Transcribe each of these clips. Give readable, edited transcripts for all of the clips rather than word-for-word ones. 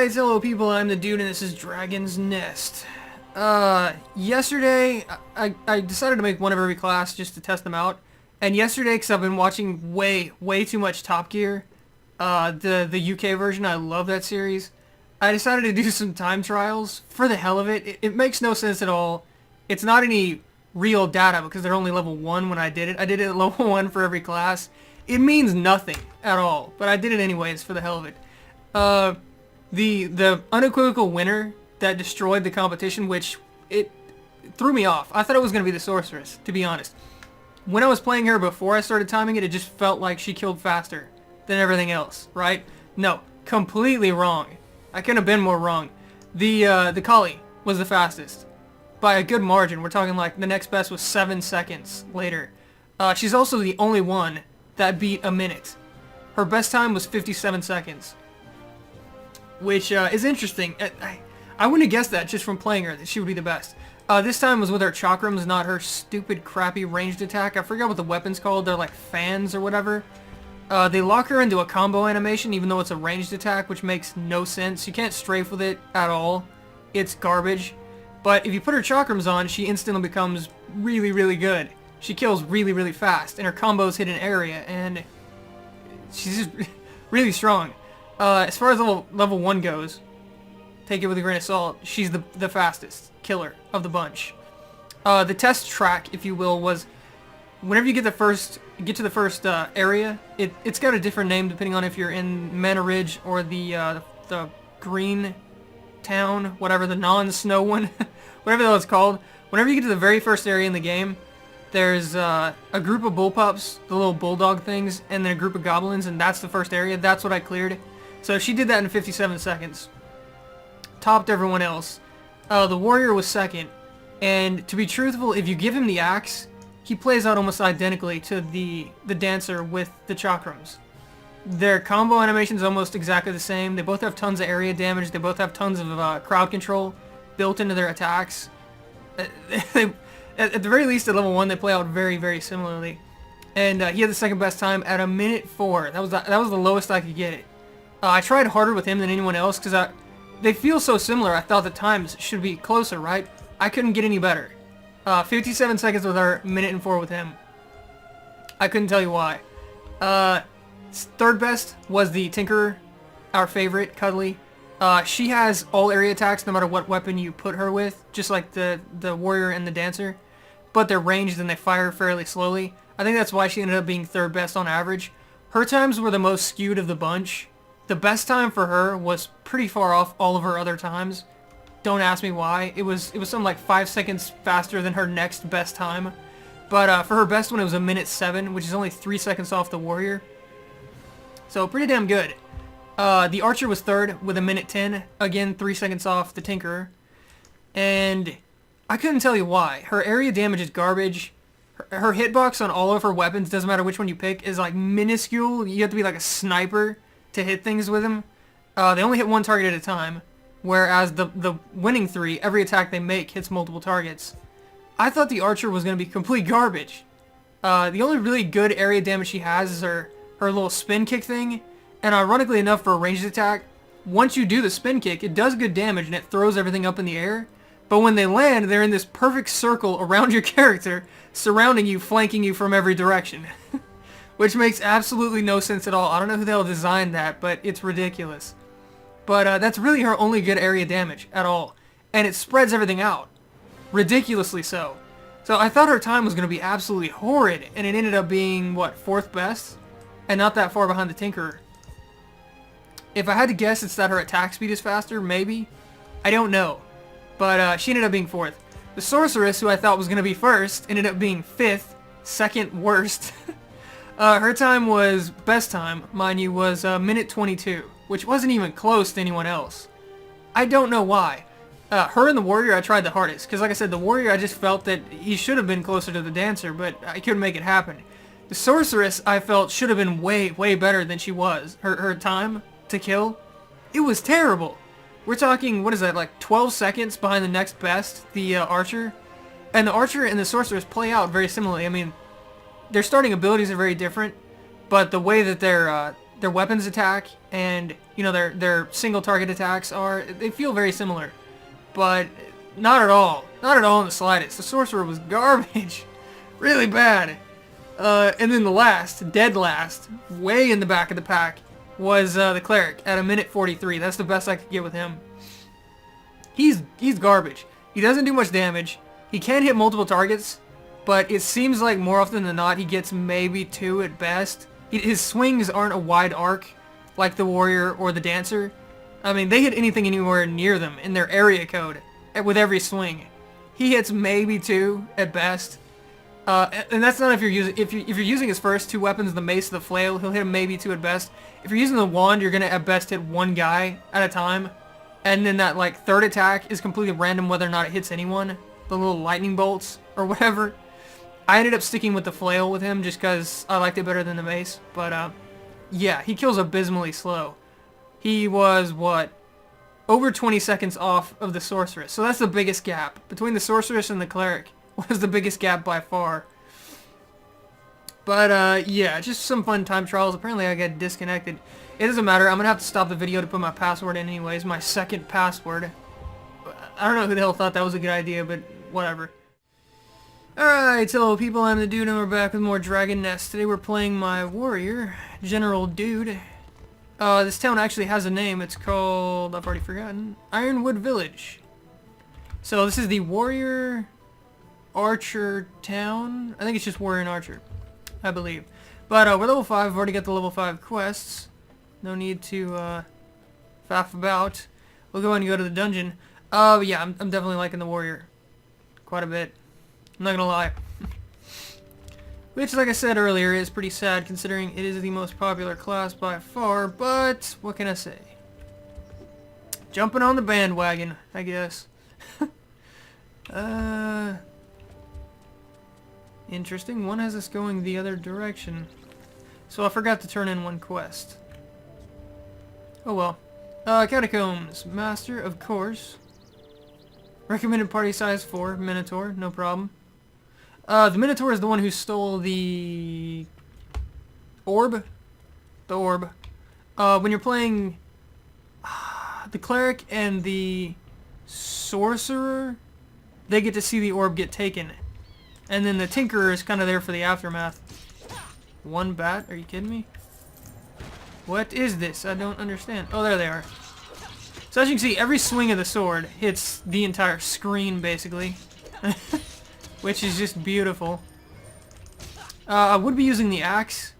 Alright, hello people, I'm the dude and this is Dragon's Nest. Yesterday, I decided to make one of every class just to test them out. And yesterday, because I've been watching way too much Top Gear, the UK version, I love that series, I decided to do some time trials for the hell of it. It makes no sense at all. It's not any real data because they're only level 1 when I did it. I did it at level 1 for every class. It means nothing at all, but I did it anyways for the hell of it. The unequivocal winner that destroyed the competition, which it threw me off. I thought it was going to be the sorceress, to be honest. When I was playing her before I started timing it, it just felt like she killed faster than everything else, right? No, completely wrong. I couldn't have been more wrong. The Kali was the fastest by a good margin. We're talking like the next best was 7 seconds later. She's also the only one that beat a minute. Her best time was 57 seconds. Which is interesting. I wouldn't have guessed that just from playing her, that she would be the best. This time was with her chakrams, not her stupid, crappy ranged attack. I forgot what the weapon's called. They're like fans or whatever. They lock her into a combo animation, even though it's a ranged attack, which makes no sense. You can't strafe with it at all. It's garbage. But if you put her chakrams on, she instantly becomes really good. She kills really fast, and her combos hit an area, and she's just really strong. As far as level 1 goes, take it with a grain of salt, she's the fastest killer of the bunch. The test track, if you will, was whenever you get to the first area, it's got a different name depending on if you're in Mana Ridge or the green town, whatever, the non-snow one, whatever that was called. Whenever you get to the very first area in the game, there's a group of bullpups, the little bulldog things, and then a group of goblins, and that's the first area. That's what I cleared. So she did that in 57 seconds. Topped everyone else. The warrior was second. And to be truthful, if you give him the axe, he plays out almost identically to the dancer with the chakrams. Their combo animation is almost exactly the same. They both have tons of area damage. They both have tons of crowd control built into their attacks. At the very least, at level 1, they play out very similarly. And he had the second best time at 1:04. That was the lowest I could get it. I tried harder with him than anyone else because they feel so similar. I thought the times should be closer, right? I couldn't get any better. 57 seconds with her, 1:04 with him. I couldn't tell you why. Third best was the Tinkerer, our favorite, Cuddly. She has all area attacks no matter what weapon you put her with, just like the warrior and the dancer. But they're ranged and they fire fairly slowly. I think that's why she ended up being third best on average. Her times were the most skewed of the bunch. The best time for her was pretty far off all of her other times. Don't ask me why. It was something like 5 seconds faster than her next best time. But for her best one, it was 1:07, which is only 3 seconds off the warrior. So pretty damn good. The archer was third with 1:10. Again, 3 seconds off the tinkerer. And I couldn't tell you why. Her area damage is garbage. Her hitbox on all of her weapons, doesn't matter which one you pick, is like minuscule. You have to be like a sniper to hit things with them. They only hit one target at a time, whereas the winning 3, every attack they make hits multiple targets. I thought the archer was going to be complete garbage. The only really good area damage she has is her little spin kick thing, and ironically enough for a ranged attack, once you do the spin kick, it does good damage and it throws everything up in the air, but when they land, they're in this perfect circle around your character, surrounding you, flanking you from every direction. Which makes absolutely no sense at all. I don't know who the hell designed that, but it's ridiculous. But that's really her only good area damage at all. And it spreads everything out. Ridiculously so. So I thought her time was going to be absolutely horrid, and it ended up being, what, 4th best? And not that far behind the Tinkerer. If I had to guess, it's that her attack speed is faster, maybe? I don't know. But she ended up being 4th. The Sorceress, who I thought was going to be 1st, ended up being 5th, second worst. Her time was, best time, mind you, was 1:22, which wasn't even close to anyone else. I don't know why. Her and the Warrior I tried the hardest, because like I said, the Warrior I just felt that he should have been closer to the Dancer, but I couldn't make it happen. The Sorceress I felt should have been way better than she was. Her time to kill, it was terrible. We're talking, what is that, like 12 seconds behind the next best, the Archer? And the Archer and the Sorceress play out very similarly. I mean, their starting abilities are very different, but the way that their weapons attack and, you know, their single target attacks they feel very similar. But not at all. Not at all in the slightest. The sorcerer was garbage. Really bad. And then the last, dead last, way in the back of the pack, was the cleric at a minute 43. That's the best I could get with him. He's garbage. He doesn't do much damage. He can hit multiple targets, but it seems like more often than not he gets maybe 2 at best. His swings aren't a wide arc like the warrior or the dancer. I mean, they hit anything anywhere near them in their area code with every swing. He hits maybe 2 at best. And that's not if you're using his first 2 weapons, the mace, the flail, he'll hit him maybe 2 at best. If you're using the wand, you're gonna at best hit 1 guy at a time. And then that like 3rd attack is completely random whether or not it hits anyone. The little lightning bolts or whatever. I ended up sticking with the flail with him just because I liked it better than the mace. But yeah, he kills abysmally slow. He was, what, over 20 seconds off of the sorceress. So that's the biggest gap. Between the sorceress and the cleric was the biggest gap by far. But yeah, just some fun time trials. Apparently I got disconnected. It doesn't matter. I'm going to have to stop the video to put my password in anyways. My second password. I don't know who the hell thought that was a good idea, but whatever. Alright, hello people, I'm the Dude and we're back with more Dragon Nest. Today we're playing my warrior, General Dude. This town actually has a name. It's called, I've already forgotten, Ironwood Village. So this is the Warrior Archer town. I think it's just Warrior and Archer, I believe. But we're level 5, I've already got the level 5 quests. No need to faff about. We'll go ahead and go to the dungeon. Yeah, I'm definitely liking the warrior quite a bit. I'm not gonna lie. Which, like I said earlier, is pretty sad considering it is the most popular class by far, but what can I say? Jumping on the bandwagon, I guess. Interesting. One has us going the other direction. So I forgot to turn in one quest. Oh well. Catacombs. Master, of course. Recommended party size 4. Minotaur, no problem. The Minotaur is the one who stole the orb. The orb. When you're playing the cleric and the sorcerer, they get to see the orb get taken. And then the tinkerer is kind of there for the aftermath. 1 bat? Are you kidding me? What is this? I don't understand. Oh, there they are. So as you can see, every swing of the sword hits the entire screen, basically. Which is just beautiful. I would be using the axe,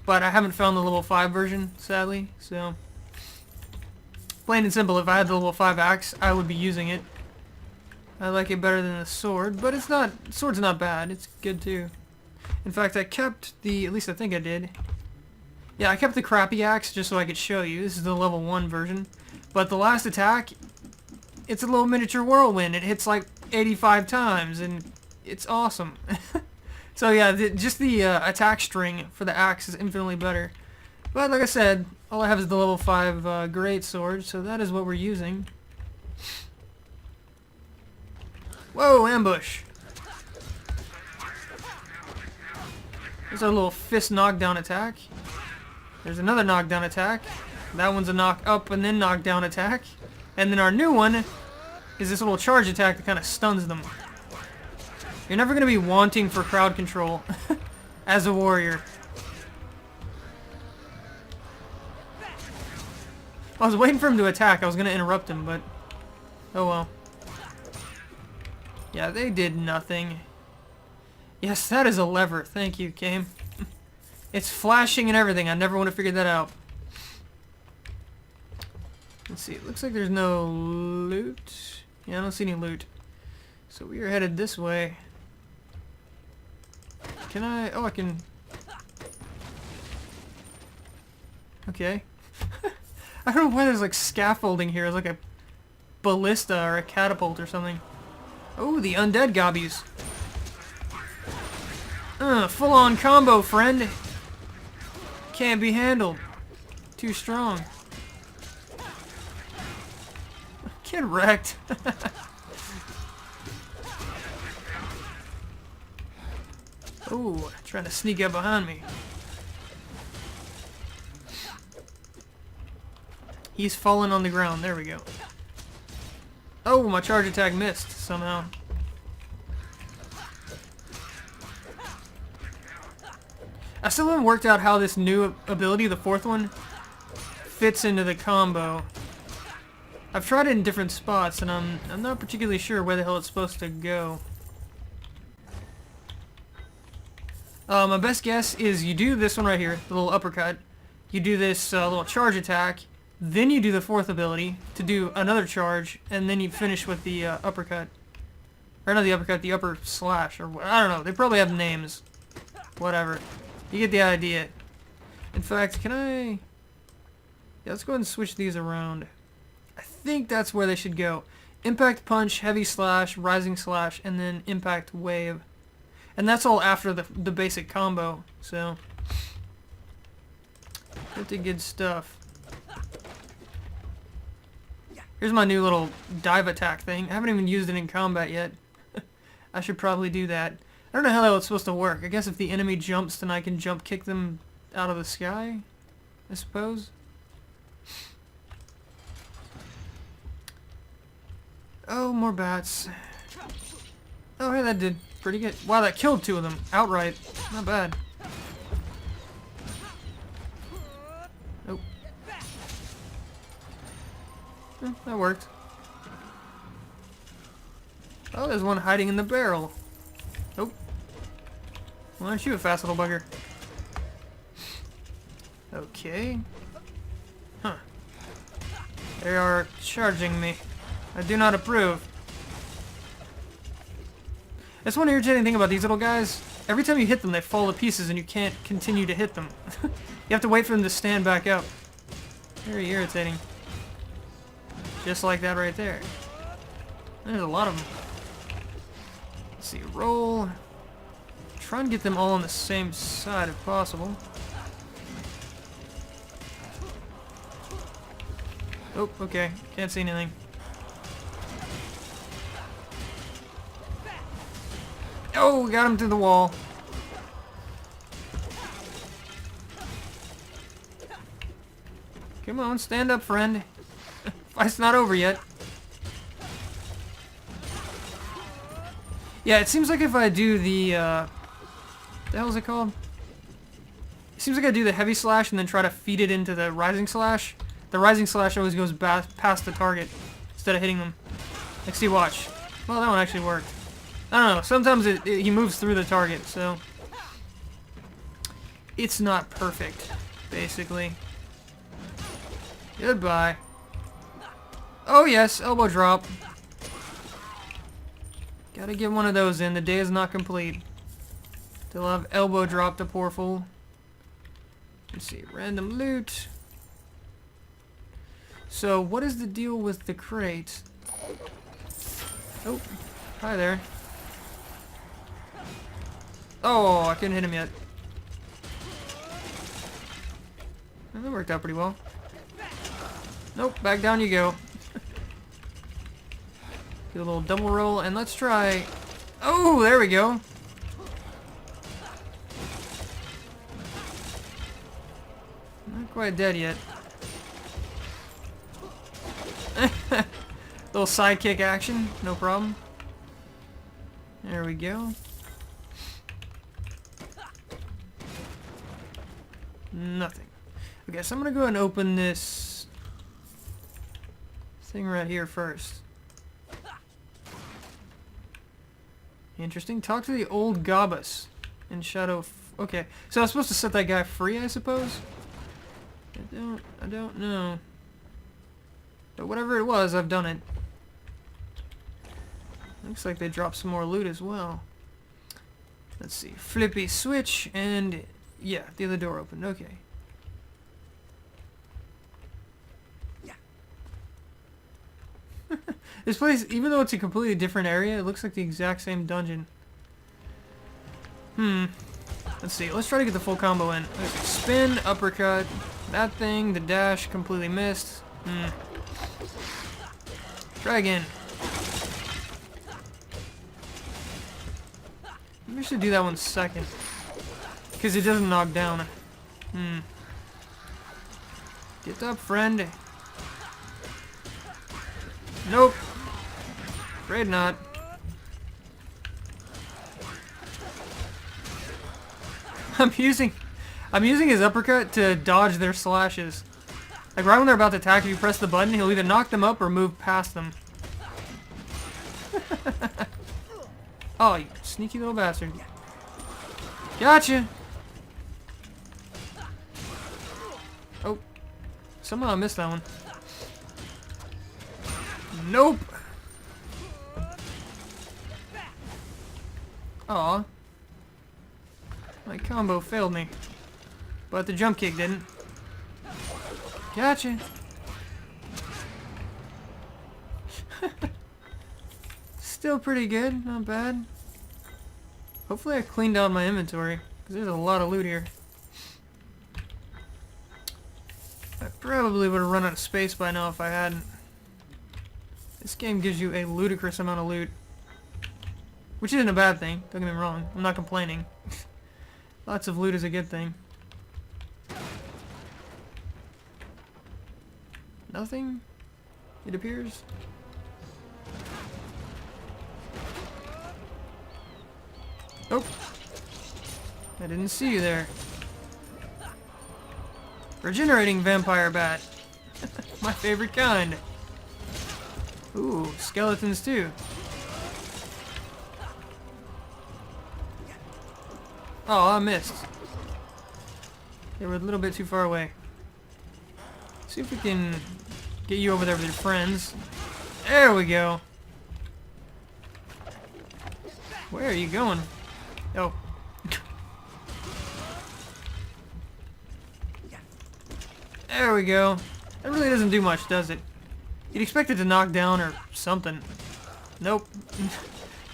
but I haven't found the level 5 version, sadly. So, plain and simple, if I had the level 5 axe, I would be using it. I like it better than the sword, but it's not, sword's not bad. It's good too. In fact, I kept the, at least I think I did. Yeah, I kept the crappy axe just so I could show you. This is the level 1 version. But the last attack, it's a little miniature whirlwind. It hits like 85 times, and it's awesome. So yeah, just the attack string for the axe is infinitely better. But like I said, all I have is the level 5 great sword, so that is what we're using. Whoa, ambush! There's our little fist knockdown attack. There's another knockdown attack. That one's a knock up and then knockdown attack. And then our new one is this little charge attack that kind of stuns them. You're never going to be wanting for crowd control as a warrior. I was waiting for him to attack. I was going to interrupt him, but oh well. Yeah, they did nothing. Yes, that is a lever. Thank you, game. It's flashing and everything. I never would have figured that out. Let's see. It looks like there's no loot. Yeah, I don't see any loot. So we are headed this way. Can I... Oh, I can... Okay. I don't know why there's like scaffolding here. It's like a ballista or a catapult or something. Oh, the undead gobbies. Full-on combo, friend. Can't be handled. Too strong. Get wrecked. Ooh, trying to sneak up behind me. He's fallen on the ground. There we go. Oh, my charge attack missed somehow. I still haven't worked out how this new ability, the fourth one, fits into the combo. I've tried it in different spots, and I'm not particularly sure where the hell it's supposed to go. My best guess is you do this one right here, the little uppercut. You do this little charge attack, then you do the fourth ability to do another charge, and then you finish with the uppercut. Or not the uppercut, the upper slash, or I don't know. They probably have names. Whatever. You get the idea. In fact, can I... Yeah, let's go ahead and switch these around. I think that's where they should go. Impact punch, heavy slash, rising slash, and then impact wave. And that's all after the basic combo, so... Pretty good stuff. Here's my new little dive attack thing. I haven't even used it in combat yet. I should probably do that. I don't know how that was supposed to work. I guess if the enemy jumps, then I can jump kick them out of the sky, I suppose. Oh, more bats. Oh, hey, that did pretty good. Wow, that killed two of them outright. Not bad. Oh. That worked. Oh, there's one hiding in the barrel. Oh. Why aren't you a fast little bugger? Okay. Huh. They are charging me. I do not approve. That's one irritating thing about these little guys. Every time you hit them, they fall to pieces and you can't continue to hit them. You have to wait for them to stand back up. Very irritating. Just like that right there. There's a lot of them. Let's see, roll. Try and get them all on the same side if possible. Oh, okay. Can't see anything. Oh, got him through the wall. Come on, stand up, friend. Fight's not over yet. Yeah, it seems like if I do the hell is it called? It seems like I do the heavy slash and then try to feed it into the rising slash. The rising slash always goes past the target instead of hitting them. Like, see, watch. Well, that one actually worked. I don't know. Sometimes he moves through the target, so it's not perfect, basically. Goodbye. Oh yes, elbow drop. Gotta get one of those in. The day is not complete. Still have elbow drop to pour full. Let's see, random loot. So, what is the deal with the crate? Oh, hi there. Oh, I couldn't hit him yet. Well, that worked out pretty well. Nope, back down you go. Do a little double roll, and let's try... Oh, there we go. Not quite dead yet. Little sidekick action, no problem. There we go. Nothing. Okay, so I'm gonna go ahead and open this thing right here first. Interesting. Talk to the old Gabas in Shadow. Okay, so I was supposed to set that guy free, I suppose. I don't know. But whatever it was, I've done it. Looks like they dropped some more loot as well. Let's see. Flippy switch and yeah, the other door opened. Okay. This place, even though it's a completely different area, it looks like the exact same dungeon. Let's see. Let's try to get the full combo in. Okay, spin, uppercut, that thing, the dash, completely missed. Try again. Maybe I should do that one second. Because it doesn't knock down. Get up, friend. Nope. Afraid not. I'm using his uppercut to dodge their slashes. Like right when they're about to attack, if you press the button, he'll either knock them up or move past them. Oh, you sneaky little bastard. Gotcha! Oh. Somehow I missed that one. Nope! Aw. My combo failed me. But the jump kick didn't. Gotcha! Still pretty good, not bad. Hopefully I cleaned out my inventory, because there's a lot of loot here. I probably would have run out of space by now if I hadn't. This game gives you a ludicrous amount of loot. Which isn't a bad thing, don't get me wrong. I'm not complaining. Lots of loot is a good thing. Nothing, it appears. Oh! I didn't see you there. Regenerating vampire bat. My favorite kind. Ooh, skeletons too. Oh, I missed. They were a little bit too far away. See if we can get you over there with your friends. There we go. Where are you going? Oh. There we go. That really doesn't do much, does it? You'd expect it to knock down or something. Nope.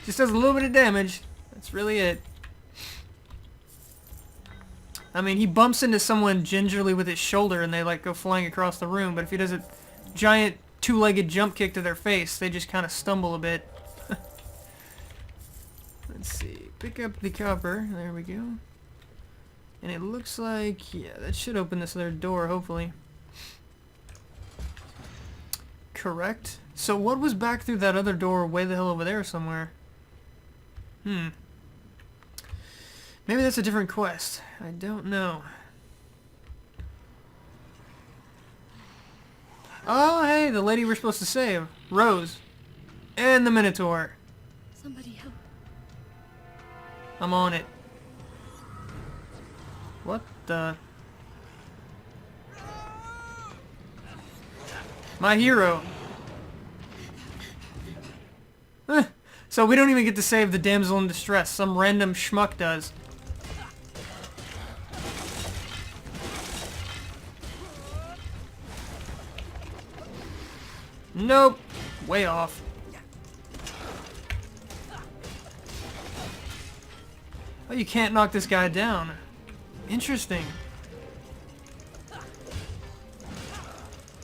Just does a little bit of damage. That's really it. I mean, he bumps into someone gingerly with his shoulder and they like go flying across the room, but if he does a giant two-legged jump kick to their face, they just kind of stumble a bit. Let's see. Pick up the copper. There we go. And it looks like, yeah, that should open this other door, hopefully. Correct. So what was back through that other door way the hell over there somewhere? Maybe that's a different quest. I don't know. Oh, hey, the lady we're supposed to save. Rose. And the Minotaur. Somebody help. I'm on it. What the? My hero. So we don't even get to save the damsel in distress. Some random schmuck does. Nope. Way off. Oh, you can't knock this guy down. Interesting.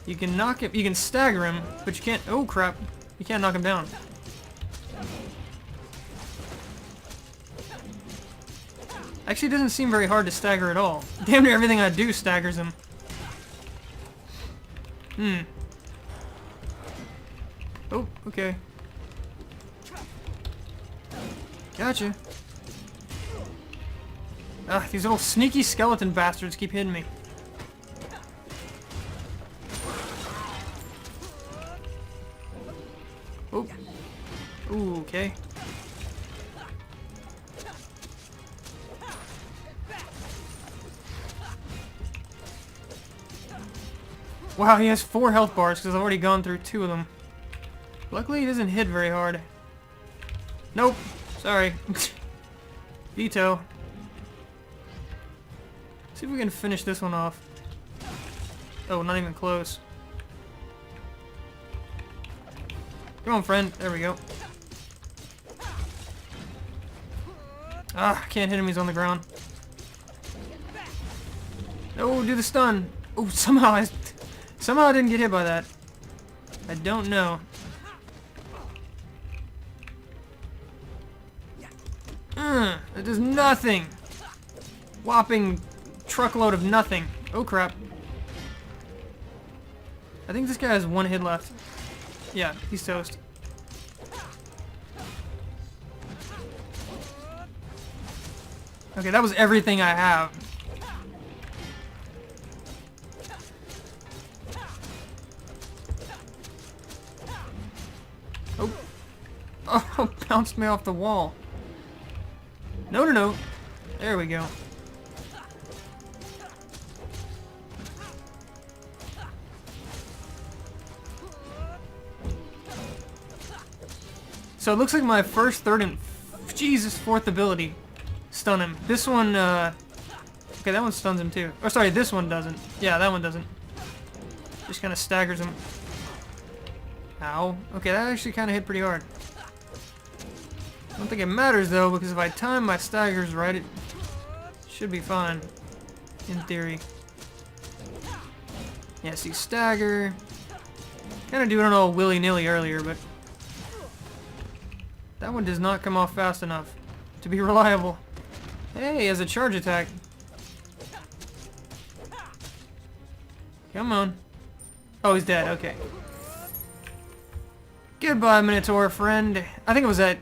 You can knock him, you can stagger him, but you can't, oh crap, you can't knock him down. Actually, it doesn't seem very hard to stagger at all. Damn near everything I do staggers him. Oh, okay. Gotcha. Ah, these little sneaky skeleton bastards keep hitting me. Oh. Ooh, okay. Wow, he has 4 health bars because I've already gone through 2 of them. Luckily, he doesn't hit very hard. Nope. Sorry. Veto. See if we can finish this one off. Oh, not even close. Come on, friend. There we go. Ah, can't hit him. He's on the ground. Oh, do the stun. Oh, somehow I didn't get hit by that. I don't know. It does nothing. Whopping truckload of nothing. Oh crap. I think this guy has 1 hit left. Yeah, he's toast. Okay, that was everything I have. Oh. Oh, bounced me off the wall. No, no, no. There we go. So it looks like my first, third, and fourth ability stun him. This one, okay, that one stuns him too. Oh, sorry, this one doesn't. Yeah, that one doesn't. Just kind of staggers him. Ow. Okay, that actually kind of hit pretty hard. I don't think it matters though, because if I time my staggers right, it should be fine. In theory. Yeah, see, stagger. Kind of doing it all willy-nilly earlier, but that one does not come off fast enough to be reliable. Hey, he has a charge attack. Come on. Oh, he's dead. Okay. Goodbye, Minotaur friend. I think it was at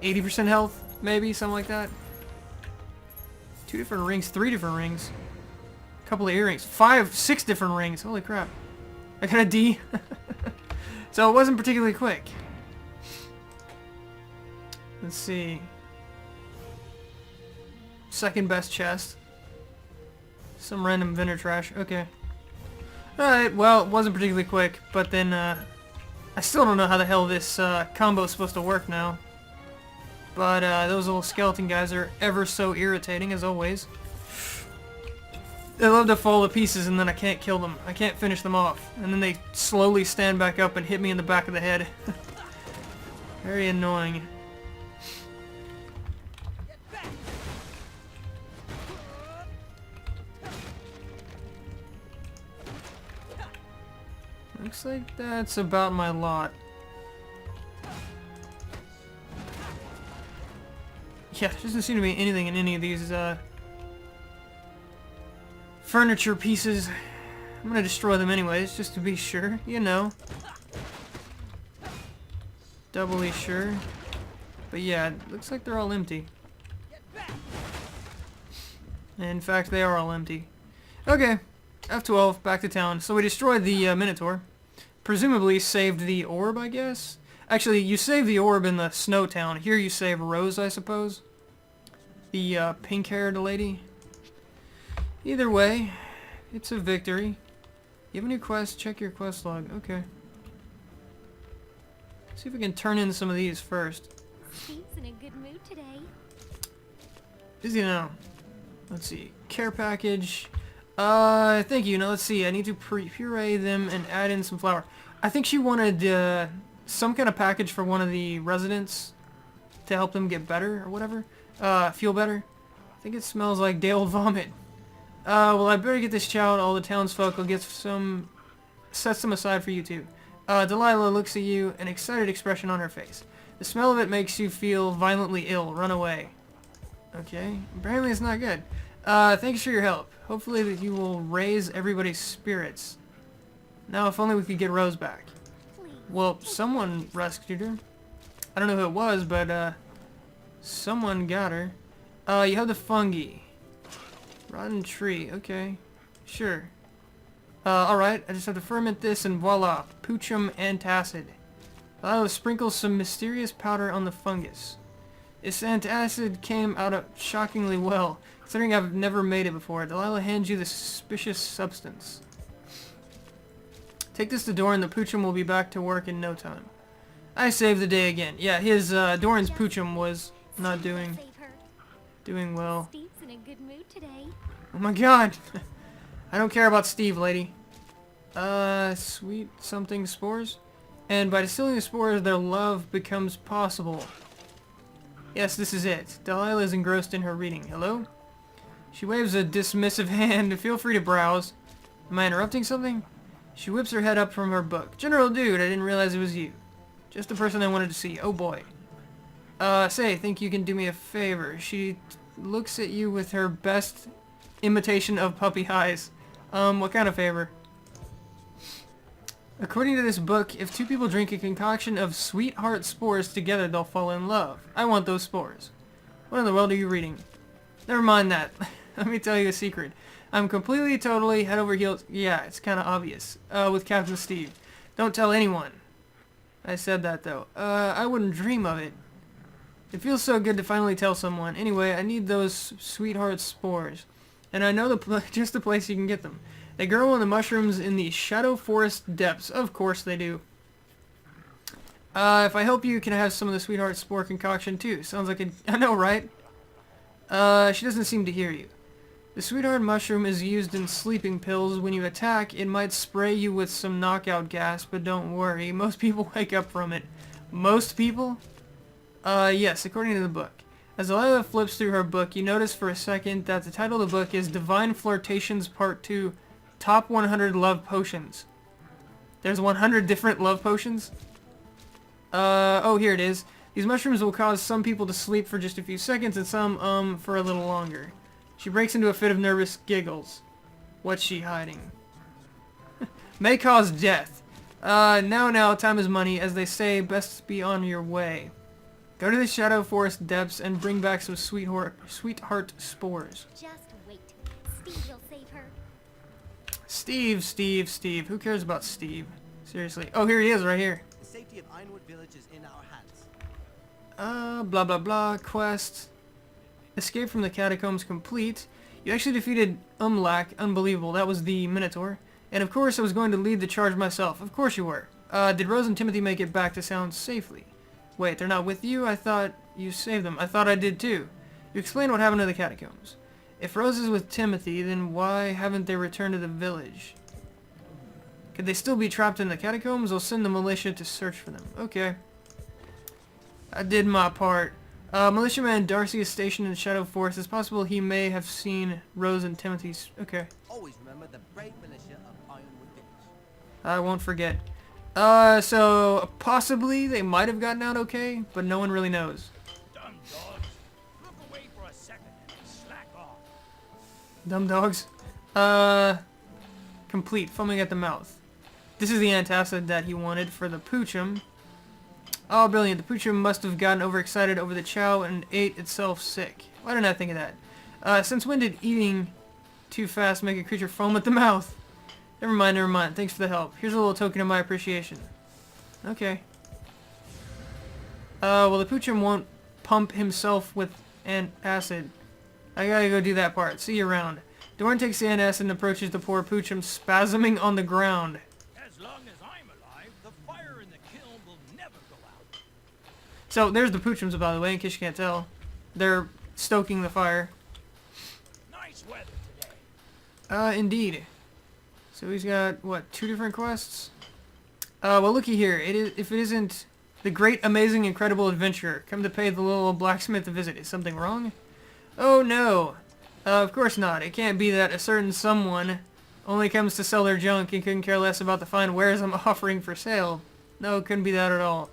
80% health, maybe, something like that. 2 different rings, 3 different rings. A couple of earrings. 5, 6 different rings. Holy crap. I got a D. So it wasn't particularly quick. Let's see. Second best chest. Some random vendor trash. Okay. Alright, well, it wasn't particularly quick, but then, I still don't know how the hell this, combo is supposed to work now. But, those little skeleton guys are ever so irritating, as always. They love to fall to pieces, and then I can't kill them. I can't finish them off. And then they slowly stand back up and hit me in the back of the head. Very annoying. Looks like that's about my lot. Yeah, there doesn't seem to be anything in any of these furniture pieces. I'm gonna destroy them anyways, just to be sure, you know. Doubly sure. But yeah, it looks like they're all empty. In fact, they are all empty. Okay, F12, back to town. So we destroyed the Minotaur. Presumably saved the orb, I guess? Actually, you save the orb in the snow town. Here you save Rose, I suppose. The pink-haired lady. Either way, it's a victory. You have a new quest? Check your quest log. Okay. See if we can turn in some of these first. Steve's in a good mood today. Busy now. Let's see. Care package. Thank you. Now let's see. I need to puree them and add in some flour. I think she wanted some kind of package for one of the residents to help them get better or whatever. Feel better. I think it smells like day-old vomit. Well, I better get this child. All the townsfolk will get some. Set some aside for you two. Delilah looks at you, an excited expression on her face. The smell of it makes you feel violently ill. Run away. Okay. Apparently it's not good. Thanks for your help. Hopefully that you will raise everybody's spirits. Now, if only we could get Rose back. Well, someone rescued her. I don't know who it was, but, someone got her. You have the fungi. Rotten tree. Okay. Sure. Alright. I just have to ferment this and voila. Puchum antacid. I'll sprinkle some mysterious powder on the fungus. Its antacid came out shockingly well, considering I've never made it before. Delilah hands you the suspicious substance. Take this to Doran, the Poochum will be back to work in no time. I saved the day again. Yeah, his, Doran's Poochum was not doing well. Steve's in a good mood today. Oh my god! I don't care about Steve, lady. Sweet something spores? And by distilling the spores, their love becomes possible. Yes, this is it. Delilah is engrossed in her reading. Hello? She waves a dismissive hand. Feel free to browse. Am I interrupting something? She whips her head up from her book. General Dude, I didn't realize it was you. Just the person I wanted to see. Oh boy. Say, think you can do me a favor. She looks at you with her best imitation of puppy eyes. What kind of favor? According to this book, if two people drink a concoction of sweetheart spores together, they'll fall in love. I want those spores. What in the world are you reading? Never mind that. Let me tell you a secret. I'm completely, totally, head over heels. Yeah, it's kind of obvious. With Captain Steve. Don't tell anyone. I said that, though. I wouldn't dream of it. It feels so good to finally tell someone. Anyway, I need those sweetheart spores. And I know just the place you can get them. They grow on the mushrooms in the Shadow Forest depths. Of course they do. If I help you, can I have some of the sweetheart spore concoction too? Sounds like I know, right? She doesn't seem to hear you. The sweetheart mushroom is used in sleeping pills. When you attack, it might spray you with some knockout gas, but don't worry. Most people wake up from it. Most people? Yes, according to the book. As Delilah flips through her book, you notice for a second that the title of the book is Divine Flirtations Part 2, Top 100 Love Potions. There's 100 different love potions? Oh, here it is. These mushrooms will cause some people to sleep for just a few seconds and some, for a little longer. She breaks into a fit of nervous giggles. What's she hiding? May cause death. Now, time is money. As they say, best be on your way. Go to the Shadow Forest depths and bring back some sweetheart spores. Just wait. Steve will save her. Steve. Who cares about Steve? Seriously. Oh, here he is right here. The safety of Ironwood Village is in our hands. Blah blah blah. Quest. Escape from the catacombs complete. You actually defeated Umlak. Unbelievable. That was the Minotaur. And of course I was going to lead the charge myself. Of course you were. Did Rose and Timothy make it back to Sound safely? Wait, they're not with you? I thought you saved them. I thought I did too. You explained what happened to the catacombs. If Rose is with Timothy, then why haven't they returned to the village? Could they still be trapped in the catacombs? I'll send the militia to search for them. Okay. I did my part. Militiaman Darcy is stationed in Shadow Forest. It's possible he may have seen Rose and Timothy's... Okay. Always remember the brave militia of Ironwood Village. I won't forget. So possibly they might have gotten out okay, but no one really knows. Dumb dogs. Look away for a second and slack off. Dumb dogs. Complete. Foaming at the mouth. This is the antacid that he wanted for the Poochum. Oh, brilliant. The Poochum must have gotten overexcited over the chow and ate itself sick. Why didn't I think of that? Since when did eating too fast make a creature foam at the mouth? Never mind. Thanks for the help. Here's a little token of my appreciation. Okay. Well, the Poochum won't pump himself with an acid. I gotta go do that part. See you around. Dorn takes the antacid and approaches the poor Poochum, spasming on the ground. As long as I'm alive, the fire in the kiln will never go out. So, there's the Poochums, by the way, in case you can't tell. They're stoking the fire. Nice weather today. Indeed. So he's got, what, 2 different quests? Well, looky here. If it isn't the great, amazing, incredible adventurer, come to pay the little old blacksmith a visit. Is something wrong? Oh, no. Of course not. It can't be that a certain someone only comes to sell their junk and couldn't care less about the fine wares I'm offering for sale. No, it couldn't be that at all.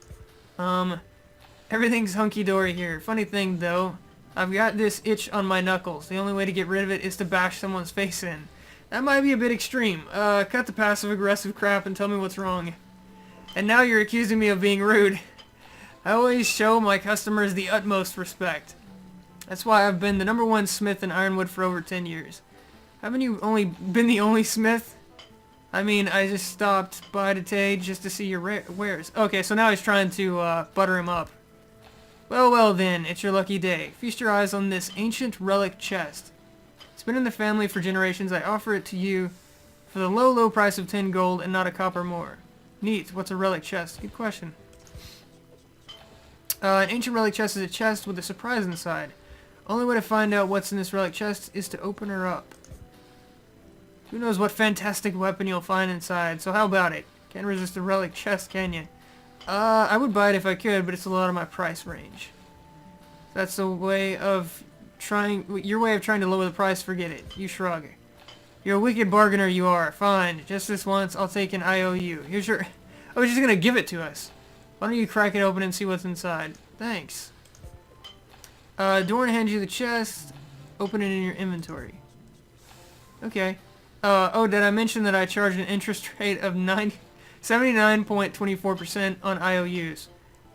Everything's hunky-dory here. Funny thing, though, I've got this itch on my knuckles. The only way to get rid of it is to bash someone's face in. That might be a bit extreme. Cut the passive-aggressive crap and tell me what's wrong. And now you're accusing me of being rude. I always show my customers the utmost respect. That's why I've been the #1 smith in Ironwood for over 10 years. Haven't you only been the only smith? I mean, I just stopped by today just to see your wares. Okay, so now he's trying to butter him up. Well then, it's your lucky day. Feast your eyes on this ancient relic chest. It's been in the family for generations. I offer it to you for the low price of 10 gold and not a copper more. Neat. What's a relic chest? Good question. An ancient relic chest is a chest with a surprise inside. Only way to find out what's in this relic chest is to open her up. Who knows what fantastic weapon you'll find inside, so how about it? Can't resist a relic chest, can you? I would buy it if I could, but it's a lot of my price range. That's a way of your way of trying to lower the price, forget it. You shrug. You're a wicked bargainer, you are. Fine. Just this once, I'll take an IOU. Here's your... Oh, he's just gonna give it to us. Why don't you crack it open and see what's inside? Thanks. Dorn hands you the chest. Open it in your inventory. Okay. Oh, did I mention that I charge an interest rate of 79.24% on IOUs,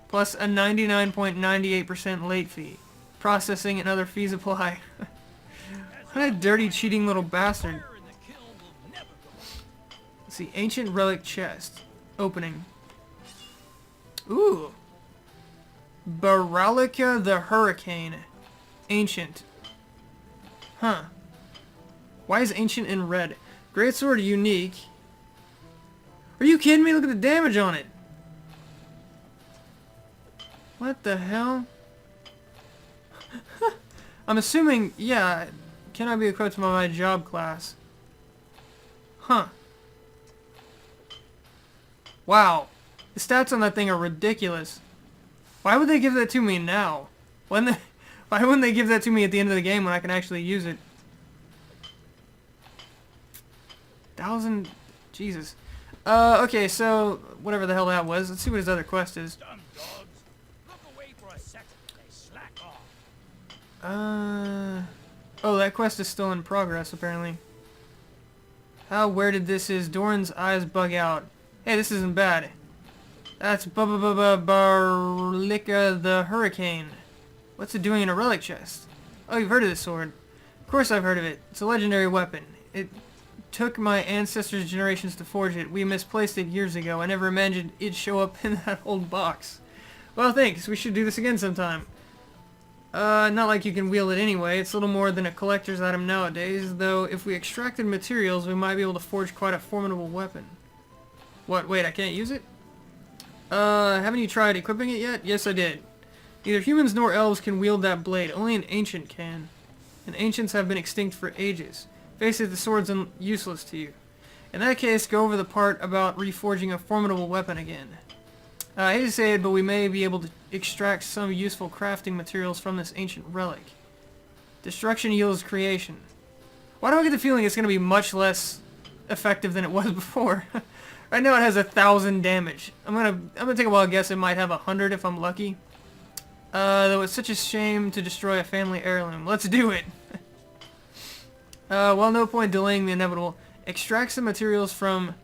plus a 99.98% late fee. Processing and other fees apply. What a dirty, cheating little bastard. Fire in the kiln will never go out. Let's see, ancient relic chest. Opening. Ooh. Baralica the Hurricane. Ancient. Huh. Why is ancient in red? Greatsword unique. Are you kidding me? Look at the damage on it. What the hell? I'm assuming, yeah, cannot be equipped by my job class. Huh. Wow. The stats on that thing are ridiculous. Why would they give that to me now? Why wouldn't they give that to me at the end of the game when I can actually use it? 1,000... Jesus. Okay, so whatever the hell that was. Let's see what his other quest is. Dumb dogs. Look away for a second. They slack off. Oh, that quest is still in progress, apparently. How weirded this is. Doran's eyes bug out. Hey, this isn't bad. That's Baralica the Hurricane. What's it doing in a relic chest? Oh, you've heard of this sword. Of course I've heard of it. It's a legendary weapon. It took my ancestors' generations to forge it. We misplaced it years ago. I never imagined it'd show up in that old box. Well, thanks. We should do this again sometime. Not like you can wield it anyway. It's little more than a collector's item nowadays, though if we extracted materials, we might be able to forge quite a formidable weapon. What? Wait, I can't use it? Haven't you tried equipping it yet? Yes, I did. Neither humans nor elves can wield that blade. Only an ancient can. And ancients have been extinct for ages. Face it, the sword's useless to you. In that case, go over the part about reforging a formidable weapon again. I hate to say it, but we may be able to extract some useful crafting materials from this ancient relic. Destruction yields creation. Why do I get the feeling it's going to be much less effective than it was before? Right now it has 1,000 damage. I'm gonna take a wild guess. It might have 100 if I'm lucky. Though it's such a shame to destroy a family heirloom. Let's do it. Well, no point delaying the inevitable. Extract some materials from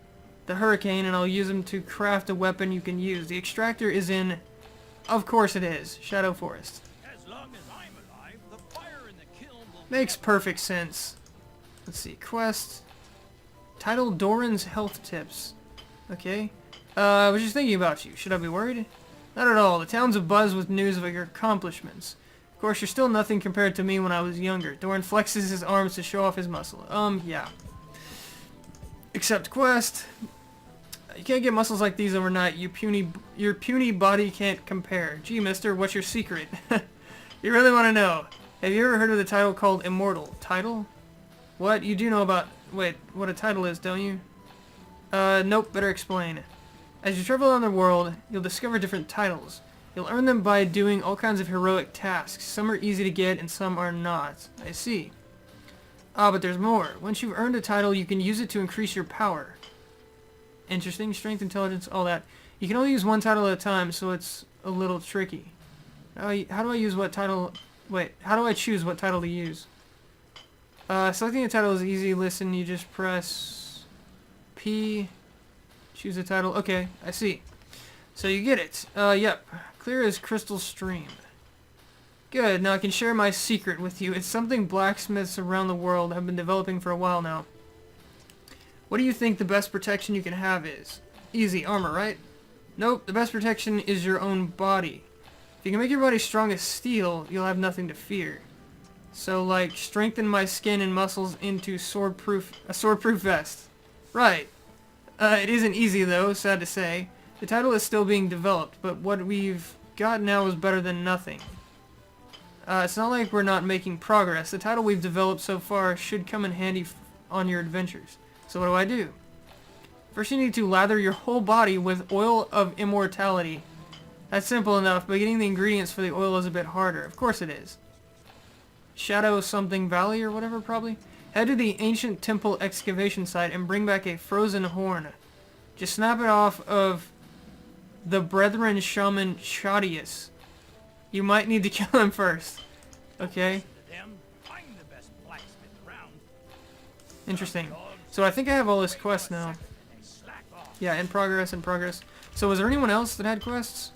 the Hurricane, and I'll use them to craft a weapon you can use. The extractor is in, of course it is, Shadow Forest. As long as I'm alive, the fire in the kiln will Makes perfect sense. Let's see, quest. Title Doran's Health Tips. Okay. I was just thinking about you. Should I be worried? Not at all. The town's abuzz with news of your accomplishments. Of course, you're still nothing compared to me when I was younger. Doran flexes his arms to show off his muscle. Yeah. Accept quest. You can't get muscles like these overnight. Your puny body can't compare. Gee, mister, what's your secret? You really want to know? Have you ever heard of the title called Immortal? Title? What? You do know about... Wait, what a title is, don't you? Nope, better explain. As you travel around the world, you'll discover different titles. You'll earn them by doing all kinds of heroic tasks. Some are easy to get and some are not. I see. Ah, but there's more. Once you've earned a title, you can use it to increase your power. Interesting. Strength, intelligence, all that. You can only use one title at a time, so it's a little tricky. How do I use what title... Wait, how do I choose what title to use? Selecting a title is easy. Listen, you just press P, choose a title. Okay, I see. So you get it. Yep. Clear as crystal stream. Good, now I can share my secret with you. It's something blacksmiths around the world have been developing for a while now. What do you think the best protection you can have is? Easy, armor, right? Nope, the best protection is your own body. If you can make your body strong as steel, you'll have nothing to fear. So, like, strengthen my skin and muscles into a sword-proof vest. Right. It isn't easy, though, sad to say. The title is still being developed, but what we've got now is better than nothing. It's not like we're not making progress. The title we've developed so far should come in handy on your adventures. So what do? First you need to lather your whole body with oil of immortality. That's simple enough, but getting the ingredients for the oil is a bit harder. Of course it is. Shadow something valley or whatever, probably. Head to the ancient temple excavation site and bring back a frozen horn. Just snap it off of the brethren shaman Chadius. You might need to kill him first. Okay. to them. I'm the best blacksmith around. Interesting. So I think I have all this quest now. They slack off. Yeah, in progress, in progress. So was there anyone else that had quests?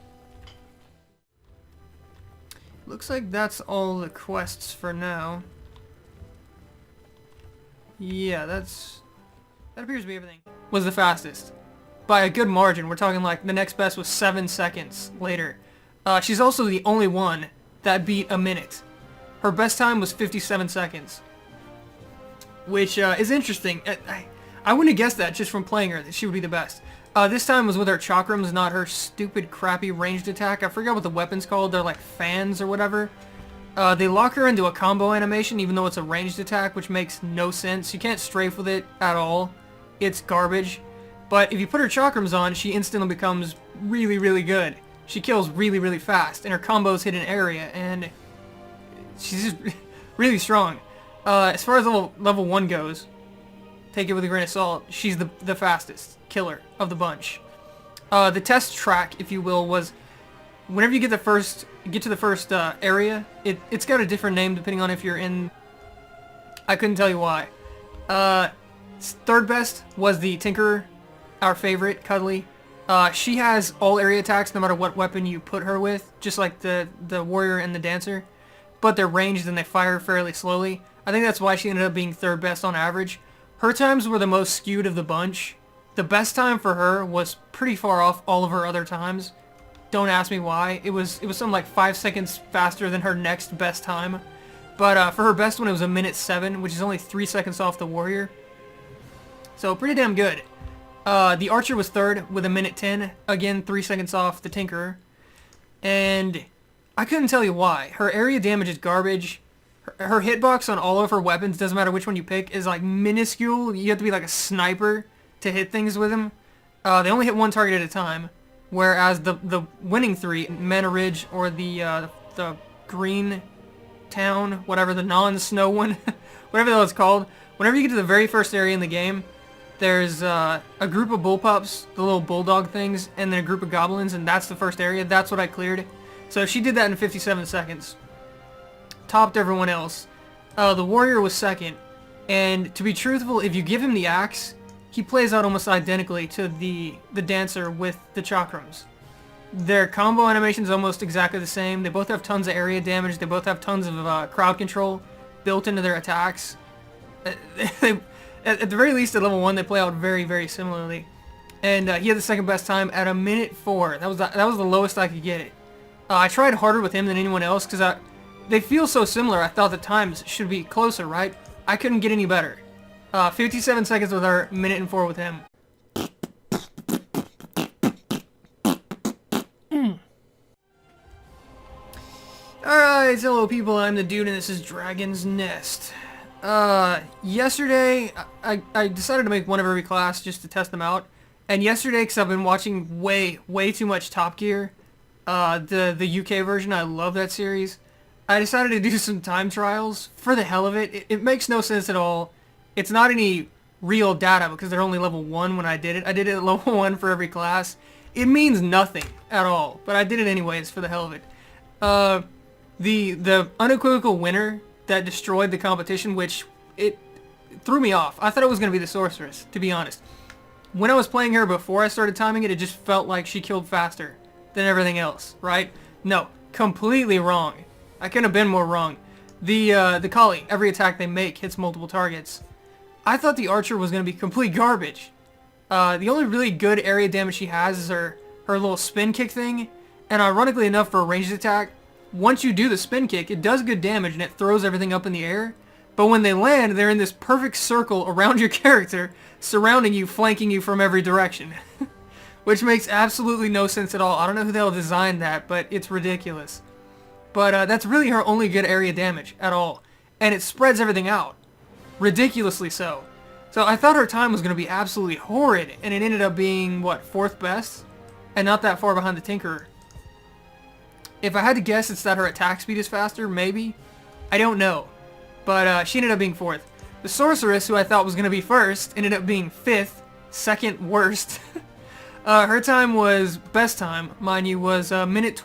Looks like that's all the quests for now. Yeah, that appears to be everything. Was the fastest. By a good margin. We're talking like the next best was 7 seconds later. She's also the only one that beat a minute. Her best time was 57 seconds. Which is interesting. I wouldn't have guessed that just from playing her, that she would be the best. This time was with her chakrams, not her stupid, crappy ranged attack. I forgot what the weapon's called. They're like fans or whatever. They lock her into a combo animation, even though it's a ranged attack, which makes no sense. You can't strafe with it at all. It's garbage. But if you put her chakrams on, she instantly becomes really, really good. She kills really, really fast, and her combos hit an area, and she's just really strong. As far as level 1 goes, take it with a grain of salt, she's the fastest killer of the bunch. The test track, if you will, was whenever you get to the first area, it's got a different name depending on if you're in. I couldn't tell you why. Third best was the Tinkerer, our favorite, Cuddly. She has all area attacks no matter what weapon you put her with, just like the Warrior and the Dancer. But they're ranged and they fire fairly slowly. I think that's why she ended up being third best on average. Her times were the most skewed of the bunch. The best time for her was pretty far off all of her other times. Don't ask me why. It was something like 5 seconds faster than her next best time. But for her best one, it was 1:07, which is only 3 seconds off the Warrior. So pretty damn good. The Archer was third with 1:10. Again, 3 seconds off the Tinkerer. And I couldn't tell you why. Her area damage is garbage. Her hitbox on all of her weapons, doesn't matter which one you pick, is like minuscule. You have to be like a sniper to hit things with them. They only hit one target at a time. Whereas the winning 3, Mana Ridge or the Green Town, whatever, the non-snow one, whatever that was called, whenever you get to the very first area in the game, there's a group of bullpups, the little bulldog things, and then a group of goblins, and that's the first area. That's what I cleared. So she did that in 57 seconds. Topped everyone else. The Warrior was second, and to be truthful, if you give him the axe, he plays out almost identically to the Dancer with the chakrams. Their combo animation is almost exactly the same. They both have tons of area damage. They both have tons of crowd control built into their attacks. At the very least, at level 1, they play out very, very similarly. And he had the second best time at 1:04. That was the lowest I could get it. I tried harder with him than anyone else because they feel so similar. I thought the times should be closer, right? I couldn't get any better. 57 seconds with her, 1:04 with him. Alright, hello people, I'm the dude and this is Dragon's Nest. Yesterday, I decided to make one of every class just to test them out. And yesterday, because I've been watching way too much Top Gear, the UK version, I love that series, I decided to do some time trials for the hell of it. It makes no sense at all. It's not any real data because they're only level 1 when I did it. I did it at level 1 for every class. It means nothing at all, but I did it anyways for the hell of it. The unequivocal winner that destroyed the competition, which it threw me off. I thought it was going to be the Sorceress, to be honest. When I was playing her before I started timing it, it just felt like she killed faster than everything else, right? No, completely wrong. I couldn't have been more wrong. The Collie, every attack they make hits multiple targets. I thought the Archer was going to be complete garbage. The only really good area damage she has is her little spin kick thing, and ironically enough for a ranged attack, once you do the spin kick, it does good damage and it throws everything up in the air, but when they land, they're in this perfect circle around your character, surrounding you, flanking you from every direction. Which makes absolutely no sense at all. I don't know who the hell designed that, but it's ridiculous. But that's really her only good area damage at all, and it spreads everything out. Ridiculously so. So I thought her time was going to be absolutely horrid, and it ended up being, what, 4th best? And not that far behind the Tinkerer. If I had to guess, it's that her attack speed is faster, maybe? I don't know. But she ended up being 4th. The Sorceress, who I thought was going to be 1st, ended up being 5th, second worst. Her time was, best time, mind you, was 1:20.